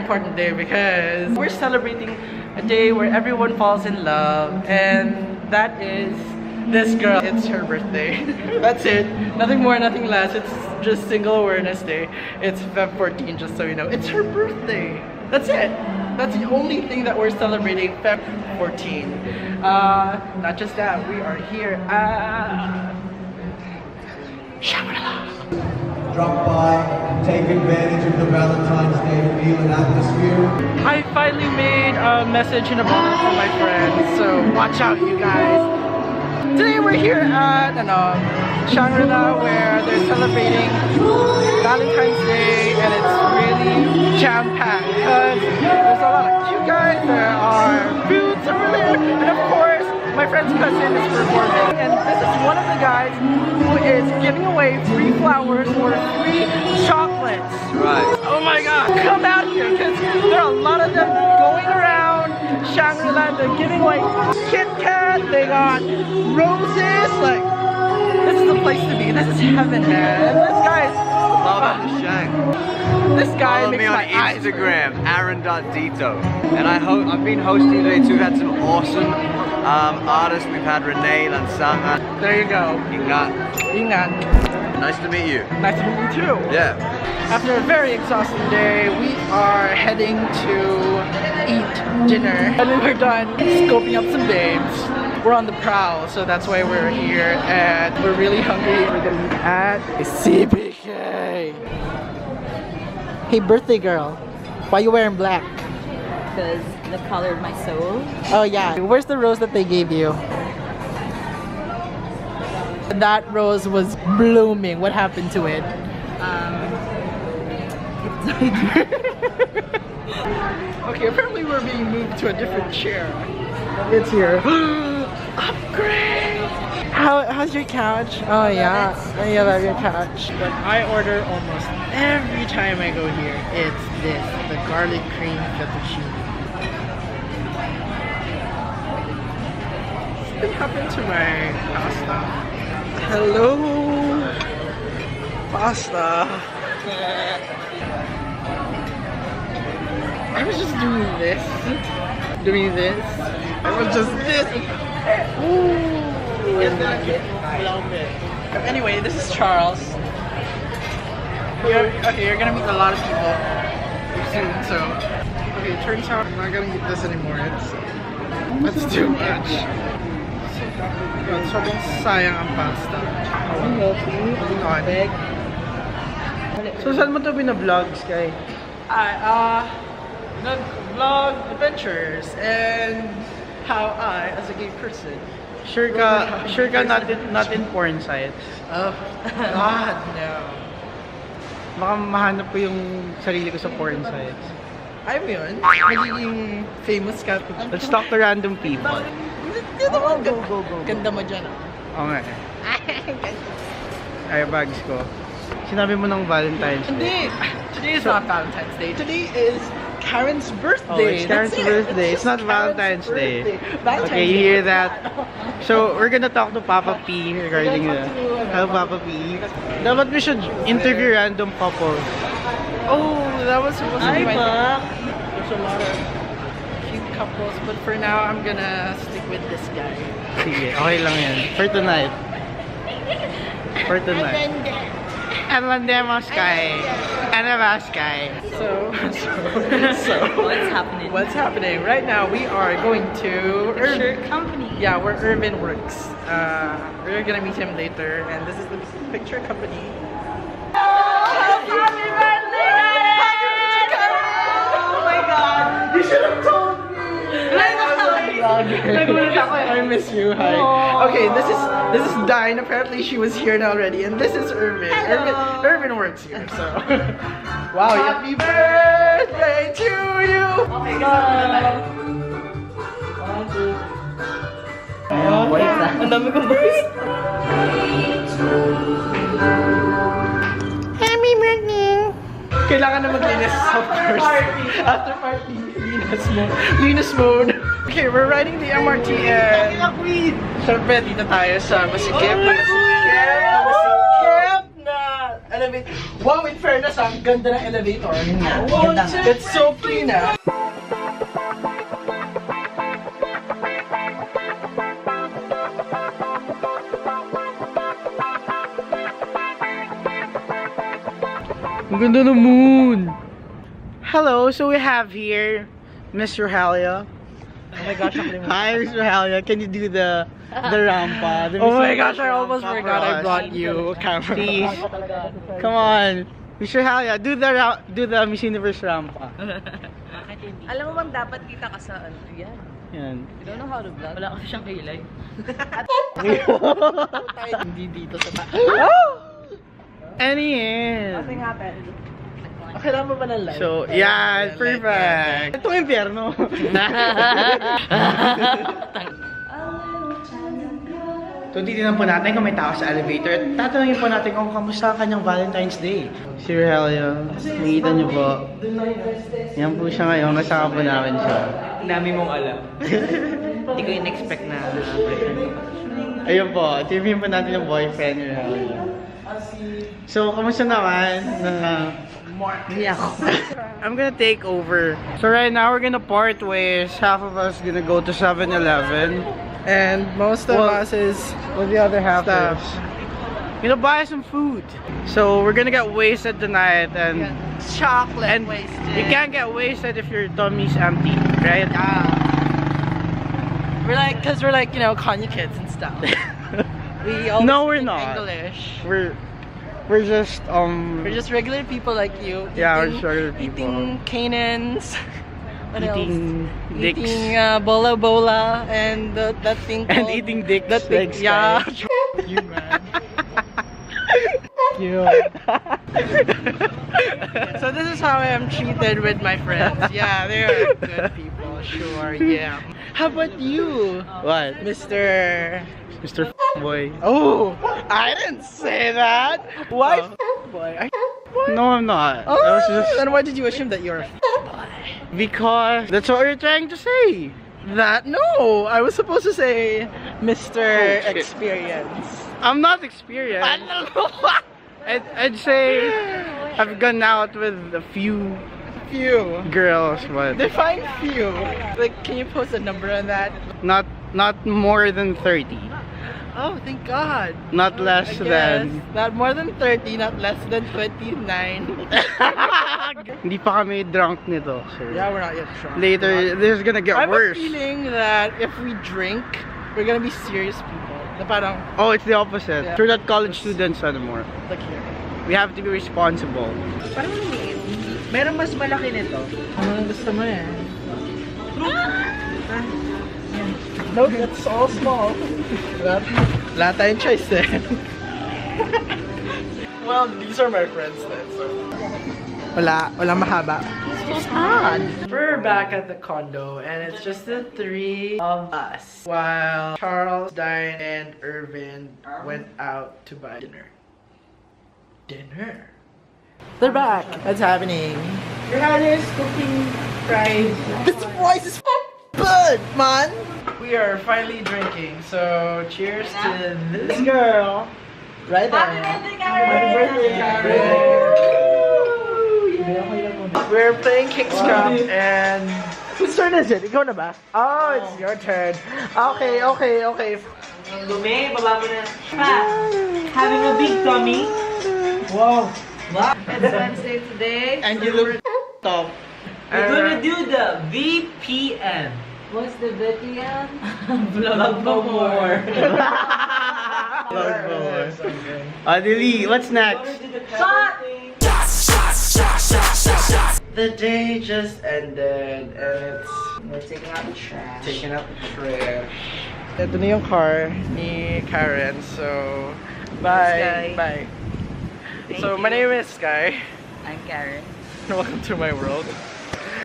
important day because we're celebrating a day where everyone falls in love, and that is this girl. It's her birthday. That's it. Nothing more, nothing less. It's just Single Awareness Day. It's Feb 14, just so you know. It's her birthday. That's it. That's the only thing that we're celebrating Feb 14. Not just that, we are here at Shangri-La. Drop by, take advantage of the Valentine's Day feel and atmosphere. I finally made a message in a box for my friends, so watch out, you guys. Today we're here at Shangri-La, where they're celebrating Valentine's Day, and it's really jam-packed because there's a lot of cute guys, there are foods over there, and of course my friend's cousin is performing, and this is one of the guys who is giving away free flowers or free chocolates. Right. Oh my god, come out here because there are a lot of them going around Shangri-La. They're giving away Kit Kat, they got roses, like this is the place to be. This is heaven, man. And this guy's this guy Follow makes me on my eyes Instagram, Aaron.Dito. And I've been hosting today too. We've had some awesome artists. We've had Renee Lansanga. There you go. Ingat. Ingat. Nice to meet you. Nice to meet you too. Yeah. After a very exhausting day, we are heading to eat dinner. And then we're done scoping up some babes. We're on the prowl, so that's why we're here. And we're really hungry. We're gonna eat at CBK. Hey, birthday girl. Why are you wearing black? Because the color of my soul. Oh yeah. Where's the rose that they gave you? That rose was blooming. What happened to it? Okay, apparently we're being moved to a different chair. It's here. Upgrade! How's your couch? Oh yeah, I love your couch. But I order almost every time I go here. It's this, the garlic cream fettuccine. What happened to my pasta? Hello, pasta. I was just doing this. I was just this. Ooh. Anyway, this is Charles. You're gonna meet a lot of people soon, so. Okay, it turns out I'm not gonna eat this anymore. It's too much. Sobrang sayang ang pasta. So saan mo ito bina-vlog, Skye? Nag-vlog adventures and how I, as a gay person. Sure ka not in porn sites? Oh, God, no. Baka mahanap ko yung sarili ko sa porn sites. Ayaw mo yun? Magiging famous ka. Let's talk to random people. Go. Ganda mo dyan, Oo nga eh. Ay, bags ko. Sinabi mo ng Valentine's Day. Today is not Valentine's Day. Today is Karen's birthday. Oh, it's Karen's birthday. It's not Valentine's Day. Okay, you hear that? So, we're gonna talk to Papa P regarding the... Hello, Papa P. Dapat we should interview random couple. Oh, that was supposed to be my thing. There's a lot of cute couples, but for now, I'm gonna stick with this guy. Sige, okay lang yan. For tonight. And one day mo, Skye. And about Skye. So What's happening? Right now, we are going to Shirt company. Yeah, where Irvin works. We're gonna meet him later, and this is the picture company. Happy birthday! Oh my god! You should have told me. I miss you. Hi. Okay, this is Dine. Apparently, she was here already, and this is Irvin. Irvin works here. So, wow! Happy birthday to you. Oh my god! What is that? Ang dami kong boys. Happy birthday! Kailangan na maglinis, of course. After party, linis mode. Okay, we're riding the MRT and syempre dito tayo sa masikip na elevator. Wow, in fairness, ang ganda ng elevator. Wow, it's so clean ah. Ang ganda ng moon! Hello, so we have here Miss Rohalia. Oh my gosh, Hi, Miss Rohalia. Can you do the rampa? Oh my gosh, I almost forgot I brought you a camera. Please. Come on. Miss Rohalia, do the Miss Universe rampa. Alam mo bang dapat kita ka sa ano? Yan. Yan. You don't know how to vlog? Wala kasi siyang kilay. Hindi dito sa taas. Anything happened? Kailangan mo ba ng live? So, yeah, perfect. Itong impyerno. So, titignan po natin kung may tao sa elevator at tatanungin po natin kung kamusta ang kanyang Valentine's Day. Si Rogelio, nakikita niyo po. Yan po siya ngayon, kasama po namin siya. Dami mong alam. Hindi ko in-expect na boyfriend ko. Ayun po, interviewin po natin yung boyfriend ni Rogelio. So, kamusta naman? I'm gonna take over. So right now we're gonna part ways. Half of us gonna go to 7-Eleven. And most of us is Well, the other half Stuff. is gonna buy some food. So we're gonna get wasted tonight and chocolate and wasted. you can't get wasted if your tummy's empty, right? We're like, cause we're like, you know, Kanye kids and stuff. We always No, we're speak not. English. We're just We're just regular people like you. Yeah, we're eating, just regular people. Eating Canaans. What eating else? dicks. Eating bola bola and that thing and called, eating dicks. that thing, like yeah. Skye. You man. You. So this is how I am treated with my friends. Yeah, they're good people. Sure, yeah. How about you, What? Mr. Boy. Oh, I didn't say that. Why, boy? Are you boy? No, I'm not. Oh, I was just then why did you assume that you're a boy? because that's what you're trying to say. That no, I was supposed to say Mr. Oh, shit. Experience. I'm not experienced. I don't know. I'd say I've gone out with a few girls, but Define few. Like, can you post a number on that? not more than 30. Oh, thank God. Not less I than. guess. Not more than 30, not less than 29. Hindi pa kami drunk nito. So Yeah, we're not yet drunk. later, this is gonna get I have worse. a feeling that if we drink, we're gonna be serious people. Na parang, Oh, it's the opposite. Yeah. We're not college students anymore. like here. We have to be responsible. Parang lumiit. Meron mas malaki nito. Ano gusto mo eh? No, that's all small. Wala tayong choice eh. Well, these are my friends then, so. Wala mahaba. We're back at the condo and it's just the three of us. While Charles, Diane, and Irvin went out to buy dinner. They're back. What's happening? Your hand is cooking fries. This price is good, man. We are finally drinking, so cheers to this girl right there. Happy birthday, Gabriel. We're playing Kickstop and whose turn is it? Ikaw na ba? Oh, it's your turn. Okay. Lumi, baba mo na. Having a big tummy. Wow. It's Wednesday today. And you look top. We're gonna do the VPN. What's the VPN? Vlog for more. Adili, what's next? The day just ended and We're taking out the trash. taking out the trash. Ito na yung car ni Karen, so bye. Skye. Bye. Thank So you. my name is Skye. I'm Karen. Welcome to my world.